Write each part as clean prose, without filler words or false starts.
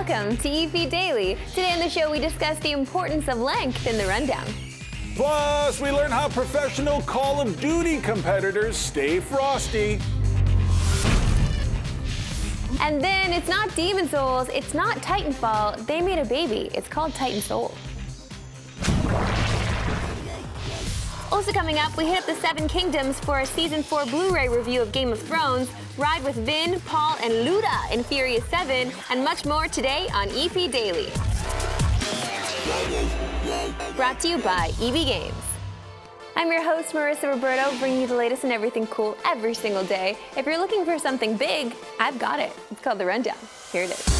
Welcome to EP Daily. Today on the show, we discuss the importance of length in the rundown. Plus, we learn how professional Call of Duty competitors stay frosty. And then it's not Demon Souls, it's not Titanfall. They made a baby. It's called Titan Soul. Also coming up, we hit up the Seven Kingdoms for a Season 4 Blu-ray review of Game of Thrones, ride with Vin, Paul, and Luda in Furious 7, and much more today on EP Daily. Brought to you by EB Games. I'm your host, Marissa Roberto, bringing you the latest and everything cool every single day. If you're looking for something big, I've got it. It's called The Rundown. Here it is.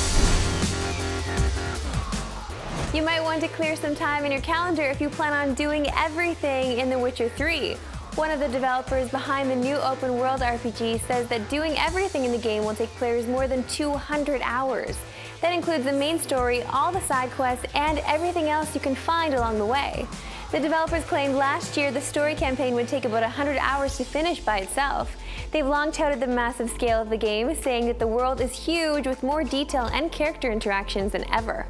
You might want to clear some time in your calendar if you plan on doing everything in The Witcher 3. One of the developers behind the new open world RPG says that doing everything in the game will take players more than 200 hours. That includes the main story, all the side quests, and everything else you can find along the way. The developers claimed last year the story campaign would take about 100 hours to finish by itself. They've long touted the massive scale of the game, saying that the world is huge with more detail and character interactions than ever.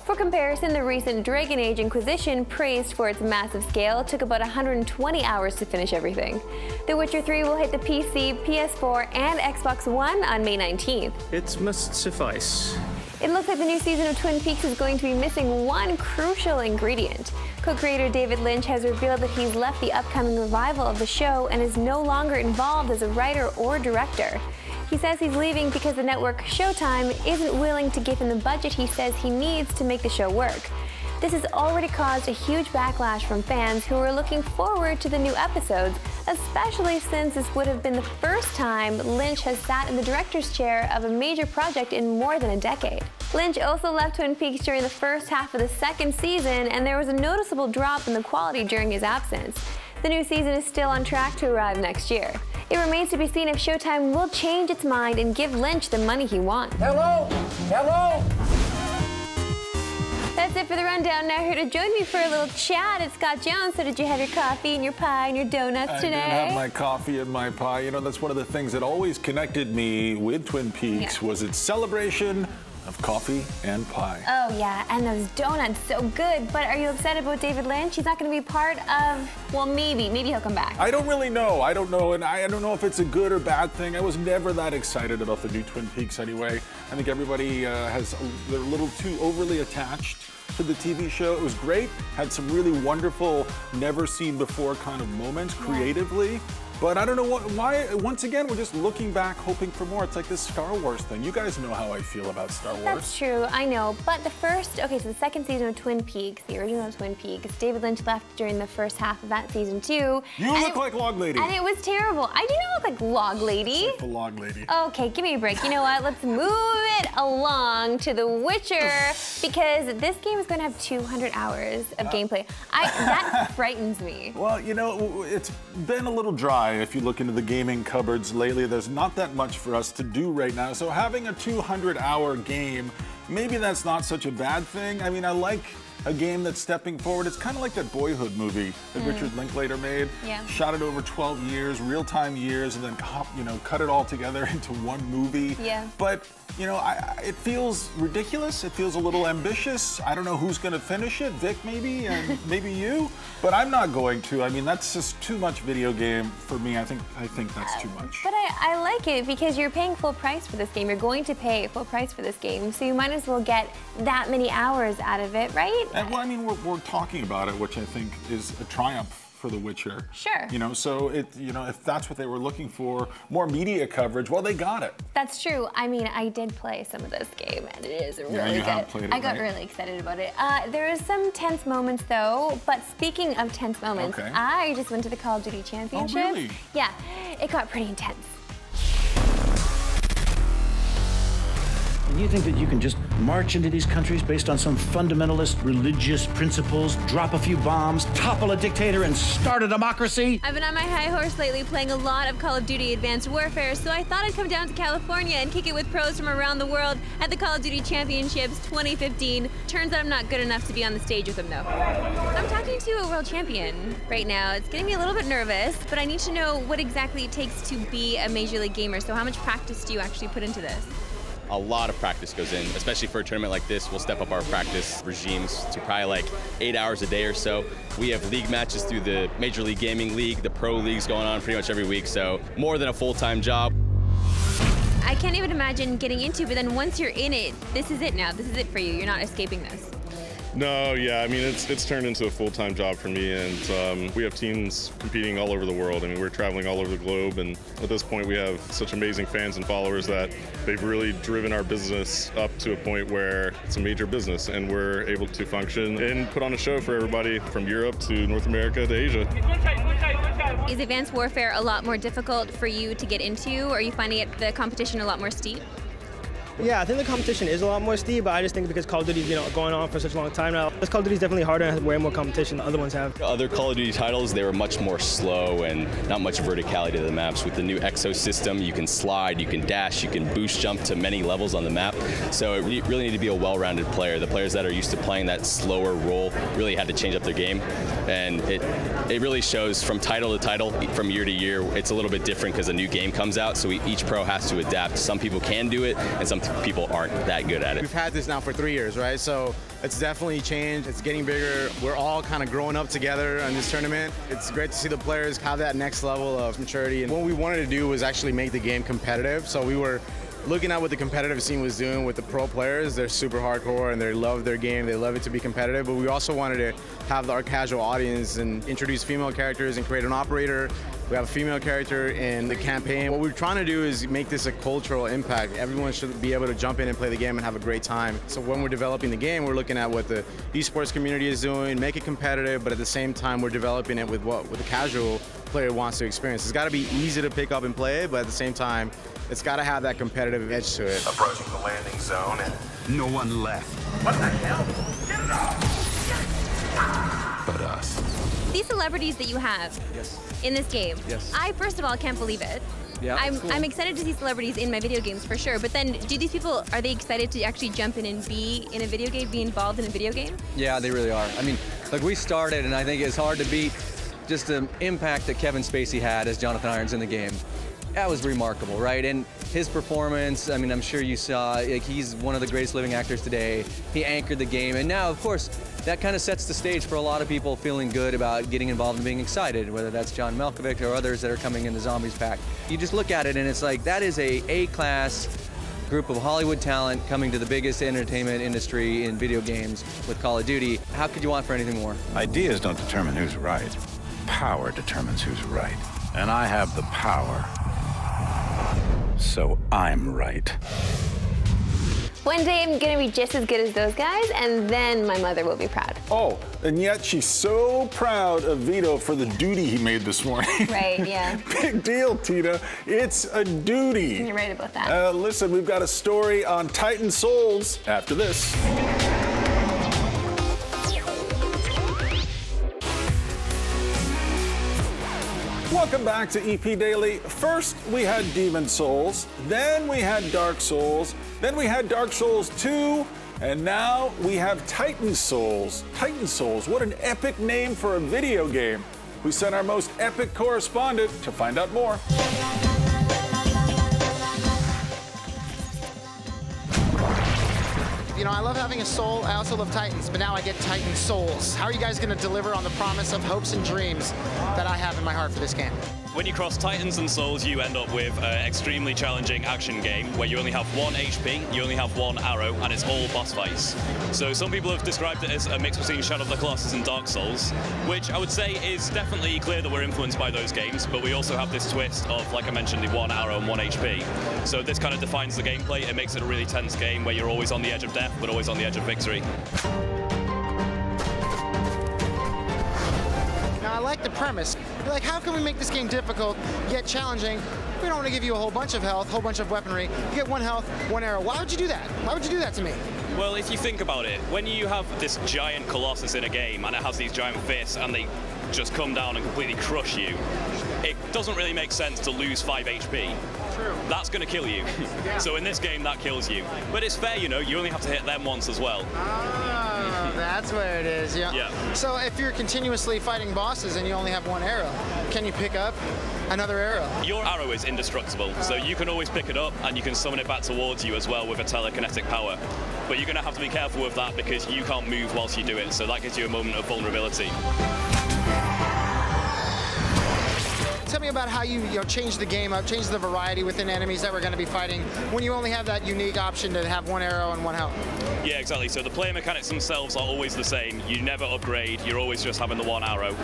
For comparison, the recent Dragon Age Inquisition, praised for its massive scale, took about 120 hours to finish everything. The Witcher 3 will hit the PC, PS4, and Xbox One on May 19th. It must suffice. It looks like the new season of Twin Peaks is going to be missing one crucial ingredient. Co-creator David Lynch has revealed that he's left the upcoming revival of the show and is no longer involved as a writer or director. He says he's leaving because the network Showtime isn't willing to give him the budget he says he needs to make the show work. This has already caused a huge backlash from fans who are looking forward to the new episodes, especially since this would have been the first time Lynch has sat in the director's chair of a major project in more than a decade. Lynch also left Twin Peaks during the first half of the second season, and there was a noticeable drop in the quality during his absence. The new season is still on track to arrive next year. It remains to be seen if Showtime will change its mind and give Lynch the money he wants. Hello? Hello? That's it for the rundown. Now here to join me for a little chat, it's Scott Jones. So did you have your coffee and your pie and your donuts today? I did have my coffee and my pie. You know, that's one of the things that always connected me with Twin Peaks was its celebration of coffee and pie. Oh yeah, and those donuts, so good. But are you upset about David Lynch? He's not going to be part of, well, maybe he'll come back. I don't really know. I don't know, and I don't know if it's a good or bad thing. I was never that excited about the new Twin Peaks anyway. I think everybody they're a little too overly attached to the TV show. It was great, had some really wonderful, never seen before kind of moments creatively. But I don't know why, once again, we're just looking back, hoping for more. It's like this Star Wars thing. You guys know how I feel about Star Wars. That's true, I know. But so the second season of Twin Peaks, the original Twin Peaks, David Lynch left during the first half of that season too. You look like Log Lady. And it was terrible. I do not look like Log Lady. It's like the Log Lady. Okay, give me a break. You know what? Let's move it along to The Witcher, because this game is going to have 200 hours of gameplay. That frightens me. Well, you know, it's been a little dry. If you look into the gaming cupboards lately, there's not that much for us to do right now. So having a 200-hour game, maybe that's not such a bad thing. I mean, I like a game that's stepping forward. It's kind of like that Boyhood movie that Richard Linklater made. Yeah. Shot it over 12 years, real-time years, and then cut it all together into one movie. Yeah. But you know, it feels ridiculous. It feels a little ambitious. I don't know who's going to finish it. Vic, maybe, and maybe you. But I'm not going to. I mean, that's just too much video game for me. I think that's too much. But I like it because you're paying full price for this game. You're going to pay full price for this game, so you might as well get that many hours out of it, right? And, well, I mean, we're talking about it, which I think is a triumph for The Witcher. Sure. You know, so if that's what they were looking for, more media coverage, well, they got it. That's true. I mean, I did play some of this game, and it is really good. Have played it, I got really excited about it. There is some tense moments, though. But speaking of tense moments, I just went to the Call of Duty Championship. Oh, really? Yeah, it got pretty intense. And you think that you can just march into these countries based on some fundamentalist religious principles, drop a few bombs, topple a dictator, and start a democracy? I've been on my high horse lately playing a lot of Call of Duty Advanced Warfare, so I thought I'd come down to California and kick it with pros from around the world at the Call of Duty Championships 2015. Turns out I'm not good enough to be on the stage with them, though. I'm talking to a world champion right now. It's getting me a little bit nervous, but I need to know what exactly it takes to be a Major League gamer. So how much practice do you actually put into this? A lot of practice goes in, especially for a tournament like this. We'll step up our practice regimes to probably like 8 hours a day or so. We have league matches through the Major League Gaming League, the pro leagues going on pretty much every week, so more than a full-time job. I can't even imagine getting into, but then once you're in it, this is it now. This is it for you. You're not escaping this. No, yeah, I mean, it's turned into a full-time job for me, and we have teams competing all over the world. I mean, we're traveling all over the globe, and at this point we have such amazing fans and followers that they've really driven our business up to a point where it's a major business, and we're able to function and put on a show for everybody from Europe to North America to Asia. Is Advanced Warfare a lot more difficult for you to get into? Or are you finding the competition a lot more steep? Yeah, I think the competition is a lot more steep, but I just think because Call of Duty's going on for such a long time now, this Call of Duty is definitely harder and has way more competition than other ones have. Other Call of Duty titles, they were much more slow and not much verticality to the maps. With the new Exo system, you can slide, you can dash, you can boost jump to many levels on the map. So you really need to be a well-rounded player. The players that are used to playing that slower role really had to change up their game, and it really shows from title to title, from year to year. It's a little bit different because a new game comes out, so each pro has to adapt. Some people can do it, and some people aren't that good at it. We've had this now for 3 years, right? So it's definitely changed. It's getting bigger. We're all kind of growing up together in this tournament. It's great to see the players have that next level of maturity. And what we wanted to do was actually make the game competitive. So we were looking at what the competitive scene was doing with the pro players. They're super hardcore and they love their game. They love it to be competitive. But we also wanted to have our casual audience and introduce female characters and create an operator. We have a female character in the campaign. What we're trying to do is make this a cultural impact. Everyone should be able to jump in and play the game and have a great time. So when we're developing the game, we're looking at what the esports community is doing, make it competitive, but at the same time, we're developing it with what the casual player wants to experience. It's got to be easy to pick up and play, but at the same time, it's got to have that competitive edge to it. Approaching the landing zone and no one left. What the hell? Get it off! But us. These celebrities that you have in this game, I first of all can't believe it. Yeah, I'm excited to see celebrities in my video games for sure, but then do these people, are they excited to actually jump in and be in a video game, be involved in a video game? Yeah, they really are. I mean, look, we started, and I think it's hard to beat just the impact that Kevin Spacey had as Jonathan Irons in the game. That was remarkable, right? And his performance, I mean, I'm sure you saw, like, he's one of the greatest living actors today. He anchored the game, and now, of course, that kind of sets the stage for a lot of people feeling good about getting involved and being excited, whether that's John Malkovich or others that are coming in the Zombies pack. You just look at it, and it's like, that is a A-class group of Hollywood talent coming to the biggest entertainment industry in video games with Call of Duty. How could you want for anything more? Ideas don't determine who's right. Power determines who's right. And I have the power. So I'm right. One day I'm gonna be just as good as those guys, and then my mother will be proud. Oh, and yet she's so proud of Vito for the duty he made this morning. Right, yeah. Big deal, Tina. It's a duty. You're right about that. Listen, we've got a story on Titan Souls after this. Welcome back to EP Daily. First, we had Demon Souls, then we had Dark Souls, then we had Dark Souls 2, and now we have Titan Souls. Titan Souls, what an epic name for a video game. We sent our most epic correspondent to find out more. You know, I love having a soul. I also love Titans, but now I get Titan Souls. How are you guys going to deliver on the promise of hopes and dreams that I have in my heart for this game? When you cross Titans and Souls, you end up with an extremely challenging action game where you only have 1 HP, you only have 1 arrow, and it's all boss fights. So some people have described it as a mix between Shadow of the Colossus and Dark Souls, which I would say is definitely clear that we're influenced by those games, but we also have this twist of, like I mentioned, the 1 arrow and 1 HP. So this kind of defines the gameplay. It makes it a really tense game where you're always on the edge of death, but always on the edge of victory. Now, I like the premise. You're like, how can we make this game difficult, yet challenging? We don't want to give you a whole bunch of health, whole bunch of weaponry. You get 1 health, 1 arrow. Why would you do that? Why would you do that to me? Well, if you think about it, when you have this giant Colossus in a game and it has these giant fists and they just come down and completely crush you, it doesn't really make sense to lose 5 HP. that's going to kill you. So in this game, that kills you. But it's fair, you know, you only have to hit them once as well. Oh, that's where it is, yeah. So if you're continuously fighting bosses and you only have one arrow, can you pick up another arrow? Your arrow is indestructible, so you can always pick it up and you can summon it back towards you as well with a telekinetic power. But you're going to have to be careful with that because you can't move whilst you do it, so that gives you a moment of vulnerability. Tell me about how you change the game up, change the variety within enemies that we're going to be fighting when you only have that unique option to have one arrow and one health. Yeah, exactly. So the player mechanics themselves are always the same. You never upgrade. You're always just having the one arrow.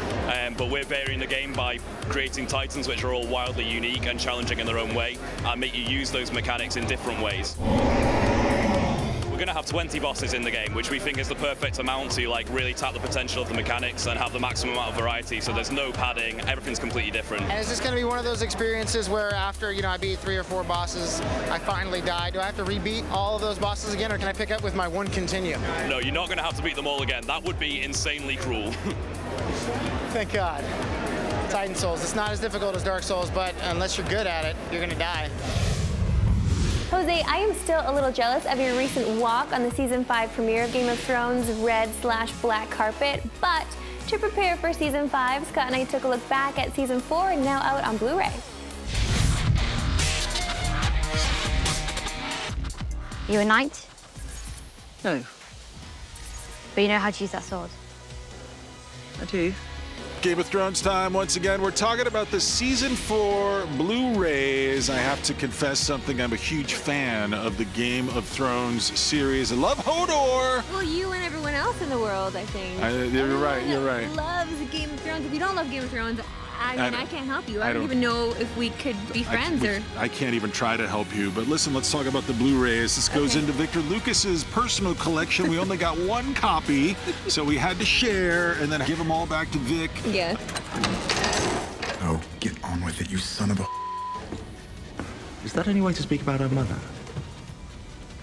But we're varying the game by creating titans which are all wildly unique and challenging in their own way and make you use those mechanics in different ways. We're going to have 20 bosses in the game, which we think is the perfect amount to like really tap the potential of the mechanics and have the maximum amount of variety. So there's no padding, everything's completely different. And is this going to be one of those experiences where after, you know, I beat 3 or 4 bosses, I finally die? Do I have to rebeat all of those bosses again, or can I pick up with my one continue? No, you're not going to have to beat them all again. That would be insanely cruel. Thank God. Titan Souls, it's not as difficult as Dark Souls, but unless you're good at it, you're going to die. Jose, I am still a little jealous of your recent walk on the Season 5 premiere of Game of Thrones' red/black carpet, but to prepare for Season 5, Scott and I took a look back at Season 4 and now out on Blu-ray. You a knight? No. But you know how to use that sword? I do. Game of Thrones time once again. We're talking about the Season 4 Blu-rays. I have to confess something. I'm a huge fan of the Game of Thrones series. I love Hodor. Well, you and everyone else in the world, I think. You're right, you're right. Loves Game of Thrones. If you don't love Game of Thrones, I mean, I can't help you. I don't even know if we could be friends or... I can't even try to help you. But listen, let's talk about the Blu-rays. This goes into Victor Lucas's personal collection. We only got one copy, so we had to share and then give them all back to Vic. Yeah. Oh, get on with it, you son of a... Is that any way to speak about our mother?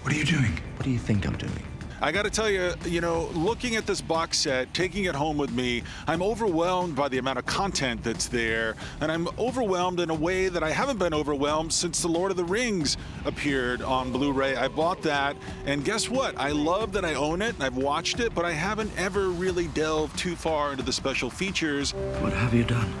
What are you doing? What do you think I'm doing? I got to tell you, you know, looking at this box set, taking it home with me, I'm overwhelmed by the amount of content that's there, and I'm overwhelmed in a way that I haven't been overwhelmed since The Lord of the Rings appeared on Blu-ray. I bought that, and guess what? I love that I own it, and I've watched it, but I haven't ever really delved too far into the special features. What have you done?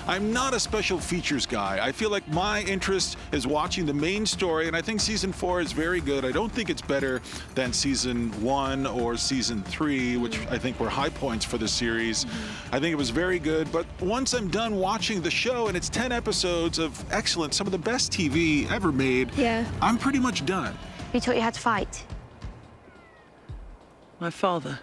I'm not a special features guy. I feel like my interest is watching the main story, and I think Season 4 is very good. I don't think it's better than Season 1 or Season 3, which I think were high points for the series. I think it was very good, but once I'm done watching the show, and it's 10 episodes of excellent, some of the best TV ever made, I'm pretty much done. Who taught you how to fight? My father.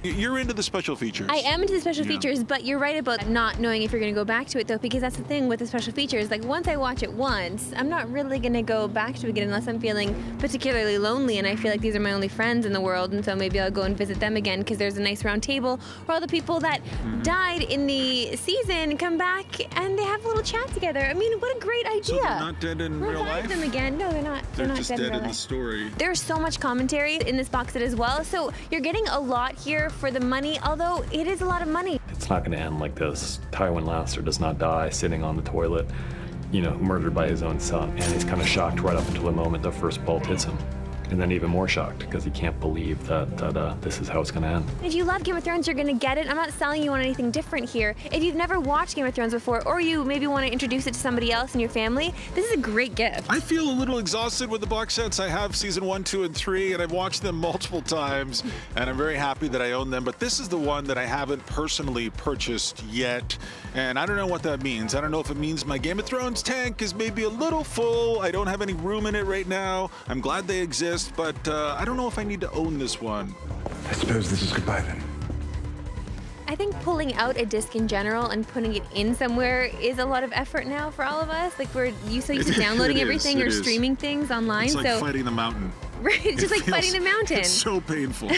You're into the special features. I am into the special features, but you're right about not knowing if you're going to go back to it, though, because that's the thing with the special features. Like, once I watch it once, I'm not really going to go back to it again unless I'm feeling particularly lonely and I feel like these are my only friends in the world, and so maybe I'll go and visit them again because there's a nice round table where all the people that died in the season come back and they have a little chat together. I mean, what a great idea. So they're not dead in real life? Revive them again. No, they're not. They're not just dead in dead real in the life. story. There's so much commentary in this box set as well, so you're getting a lot here for the money, although it is a lot of money. It's not going to end like this. Tywin Lannister does not die sitting on the toilet, you know, murdered by his own son. And he's kind of shocked right up until the moment the first bolt hits him. And then even more shocked because he can't believe that this is how it's going to end. If you love Game of Thrones, you're going to get it. I'm not selling you on anything different here. If you've never watched Game of Thrones before, or you maybe want to introduce it to somebody else in your family, this is a great gift. I feel a little exhausted with the box sets. I have Season 1, 2, and 3, and I've watched them multiple times, and I'm very happy that I own them. But this is the one that I haven't personally purchased yet, and I don't know what that means. I don't know if it means my Game of Thrones tank is maybe a little full. I don't have any room in it right now. I'm glad they exist, but I don't know if I need to own this one. I suppose this is goodbye then. I think pulling out a disc in general and putting it in somewhere is a lot of effort now for all of us. Like, we're so used to downloading everything or streaming things online. It's like fighting the mountain. Right, it's just like fighting the mountain. It's so painful.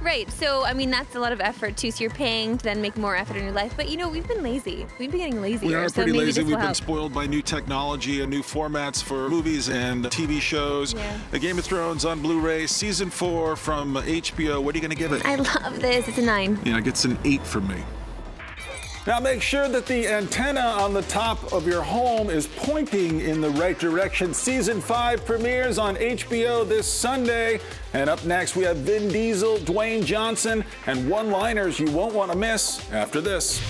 Right, so I mean, that's a lot of effort too. So you're paying to then make more effort in your life. But you know, we've been lazy. We've been getting lazier. We are so pretty maybe lazy. this will We've been help. spoiled by new technology and new formats for movies and TV shows. The Game of Thrones on Blu-ray, Season 4 from HBO. What are you going to give it? I love this. It's a 9. Yeah, it gets an 8 from me. Now make sure that the antenna on the top of your home is pointing in the right direction. Season 5 premieres on HBO this Sunday. And up next, we have Vin Diesel, Dwayne Johnson, and one-liners you won't want to miss after this.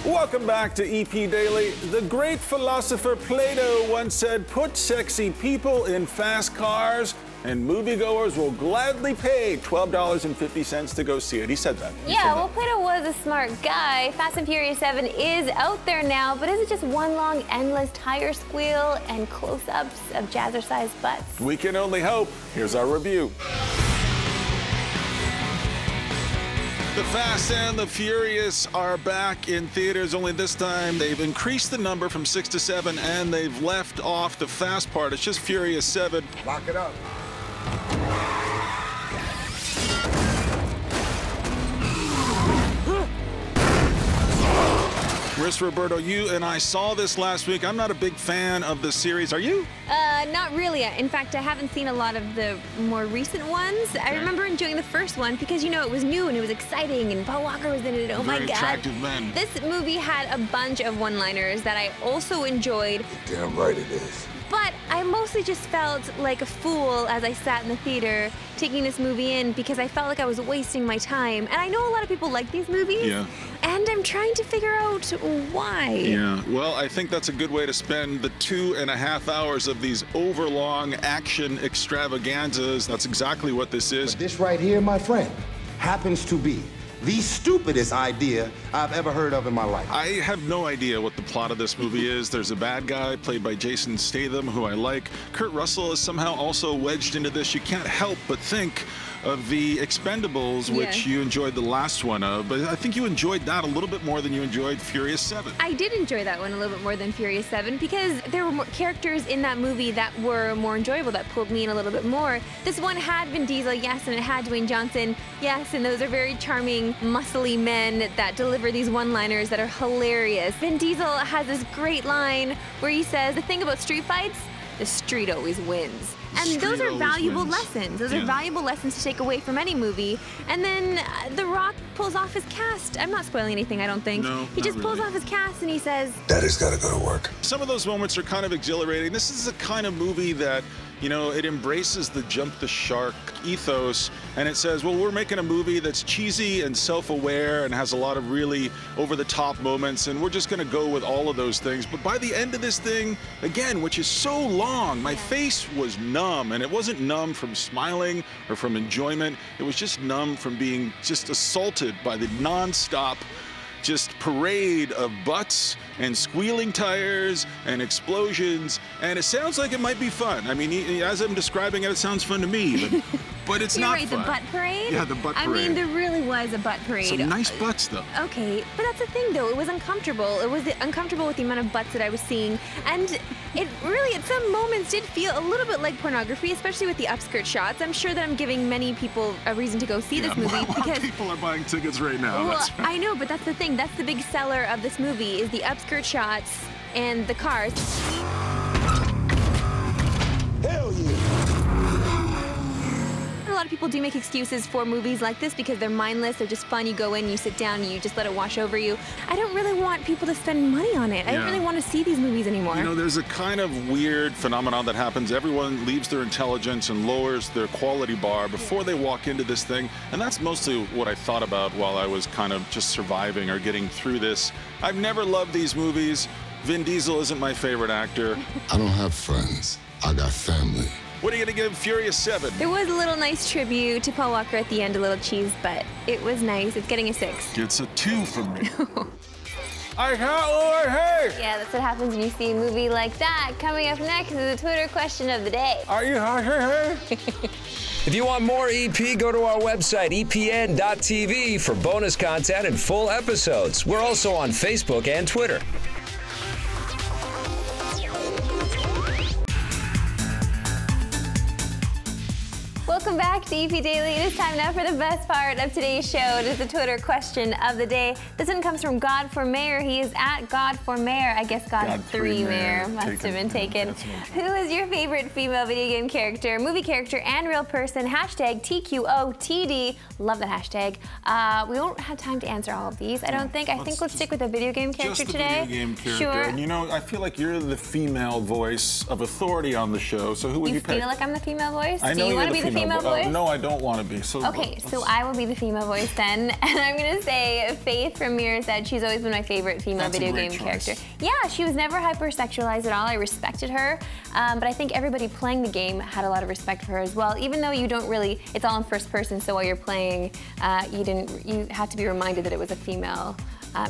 Welcome back to EP Daily. The great philosopher Plato once said, "Put sexy people in fast cars and moviegoers will gladly pay $12.50 to go see it." He said that. Well, Plato was a smart guy. Fast and Furious 7 is out there now, but is it just one long, endless tire squeal and close-ups of jazzercise butts? We can only hope. Here's our review. The Fast and the Furious are back in theaters, only this time they've increased the number from 6 to 7, and they've left off the fast part. It's just Furious 7. Lock it up. Chris Roberto, you and I saw this last week. I'm not a big fan of the series. Are you? Not really. In fact, I haven't seen a lot of the more recent ones. Okay. I remember enjoying the first one because, you know, it was new and it was exciting and Paul Walker was in it. Oh my God. Very attractive men. This movie had a bunch of one-liners that I also enjoyed. Damn right it is. But I mostly just felt like a fool as I sat in the theater taking this movie in because I felt like I was wasting my time. And I know a lot of people like these movies. Yeah. And I'm trying to figure out why. Yeah, well, I think that's a good way to spend the 2.5 hours of these overlong action extravaganzas. That's exactly what this is. But this right here, my friend, happens to be the stupidest idea I've ever heard of in my life. I have no idea what the plot of this movie is. There's a bad guy played by Jason Statham, who I like. Kurt Russell is somehow also wedged into this. You can't help but think of the Expendables, which you enjoyed the last one of, but I think you enjoyed that a little bit more than you enjoyed Furious 7. I did enjoy that one a little bit more than Furious 7 because there were more characters in that movie that were more enjoyable, that pulled me in a little bit more. This one had Vin Diesel, yes, and it had Dwayne Johnson, yes, and those are very charming, muscly men that deliver these one-liners that are hilarious. Vin Diesel has this great line where he says, the thing about street fights, the street always wins. And those are valuable lessons. Those are valuable lessons to take away from any movie. And then The Rock pulls off his cast. I'm not spoiling anything, I don't think. No, he just pulls off his cast and he says, Daddy's gotta go to work. Some of those moments are kind of exhilarating. This is a kind of movie that, you know, it embraces the jump the shark ethos, and it says, well, we're making a movie that's cheesy and self-aware and has a lot of really over-the-top moments, and we're just going to go with all of those things. But by the end of this thing, again, which is so long, my face was numb, and it wasn't numb from smiling or from enjoyment. It was just numb from being just assaulted by the non-stop just parade of butts and squealing tires and explosions, and it sounds like it might be fun. I mean, as I'm describing it, it sounds fun to me, but it's not right, fun. The butt parade? Yeah, the butt parade. I mean, there really was a butt parade. Some nice butts, though. Okay, but that's the thing, though. It was uncomfortable. It was uncomfortable with the amount of butts that I was seeing, and it really, at some moments, did feel a little bit like pornography, especially with the upskirt shots. I'm sure that I'm giving many people a reason to go see this movie because people are buying tickets right now. Well, that's right. I know, but that's the thing. That's the big seller of this movie is the upskirt shots and the cars. Hell yeah! A lot of people do make excuses for movies like this because they're mindless, they're just fun. You go in, you sit down, you just let it wash over you. I don't really want people to spend money on it. I don't really want to see these movies anymore. You know, there's a kind of weird phenomenon that happens. Everyone leaves their intelligence and lowers their quality bar before they walk into this thing. And that's mostly what I thought about while I was kind of just surviving or getting through this. I've never loved these movies. Vin Diesel isn't my favorite actor. I don't have friends. I got family. What are you going to give Furious 7? There was a little nice tribute to Paul Walker at the end, a little cheese, but it was nice. It's getting a 6. It's a 2 from me. I can't over here. Yeah, that's what happens when you see a movie like that. Coming up next is the Twitter question of the day. Are you here? If you want more EP, go to our website, epn.tv, for bonus content and full episodes. We're also on Facebook and Twitter. Welcome back to EP Daily. It is time now for the best part of today's show. It is the Twitter question of the day. This one comes from God for Mayor. He is at God for Mayor. I guess God 3 Mayor must have been taken. Who is your favorite female video game character, movie character, and real person? Hashtag TQOTD. Love that hashtag. We won't have time to answer all of these, I don't think. I think let's stick with the video game character just the today. Video game character. Sure. And you know, I feel like you're the female voice of authority on the show. So who would you pick? You feel like I'm the female voice? I know Do you want to be the female voice? No, I don't want to be. So okay, so I will be the female voice then, and I'm gonna say Faith from Mirror's Edge. She's always been my favorite female video game character. Yeah, she was never hypersexualized at all. I respected her, but I think everybody playing the game had a lot of respect for her as well. Even though you don't really, it's all in first person, so while you're playing, you have to be reminded that it was a female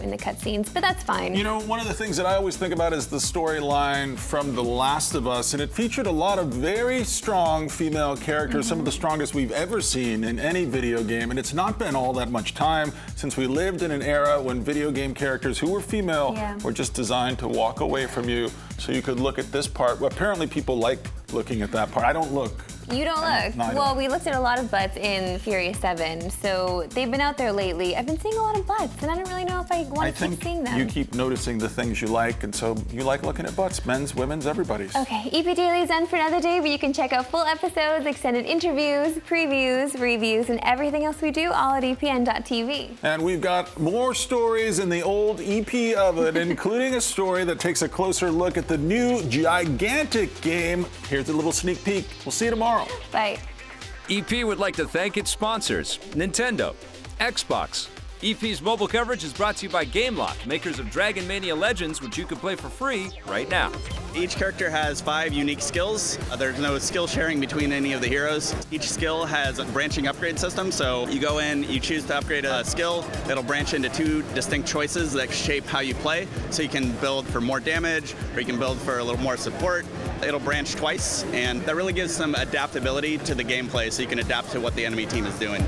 in the cutscenes, but that's fine. You know, one of the things that I always think about is the storyline from The Last of Us, and it featured a lot of very strong female characters, some of the strongest we've ever seen in any video game, and it's not been all that much time since we lived in an era when video game characters who were female were just designed to walk away from you so you could look at this part. Well, apparently people like looking at that part. I don't look. You don't look. No, well, we looked at a lot of butts in Furious 7, so they've been out there lately. I've been seeing a lot of butts, and I don't really know if I want to keep seeing them. You keep noticing the things you like, and so you like looking at butts, men's, women's, everybody's. Okay, EP Daily is done for another day, but you can check out full episodes, extended interviews, previews, reviews, and everything else we do all at epn.tv. And we've got more stories in the old EP oven, including a story that takes a closer look at the new gigantic game. Here's a little sneak peek. We'll see you tomorrow. Bye. EP would like to thank its sponsors, Nintendo, Xbox. EP's mobile coverage is brought to you by GameLock, makers of Dragon Mania Legends, which you can play for free right now. Each character has 5 unique skills. There's no skill sharing between any of the heroes. Each skill has a branching upgrade system, so you go in, you choose to upgrade a skill, it'll branch into 2 distinct choices that shape how you play. So you can build for more damage, or you can build for a little more support. It'll branch twice, and that really gives some adaptability to the gameplay, so you can adapt to what the enemy team is doing.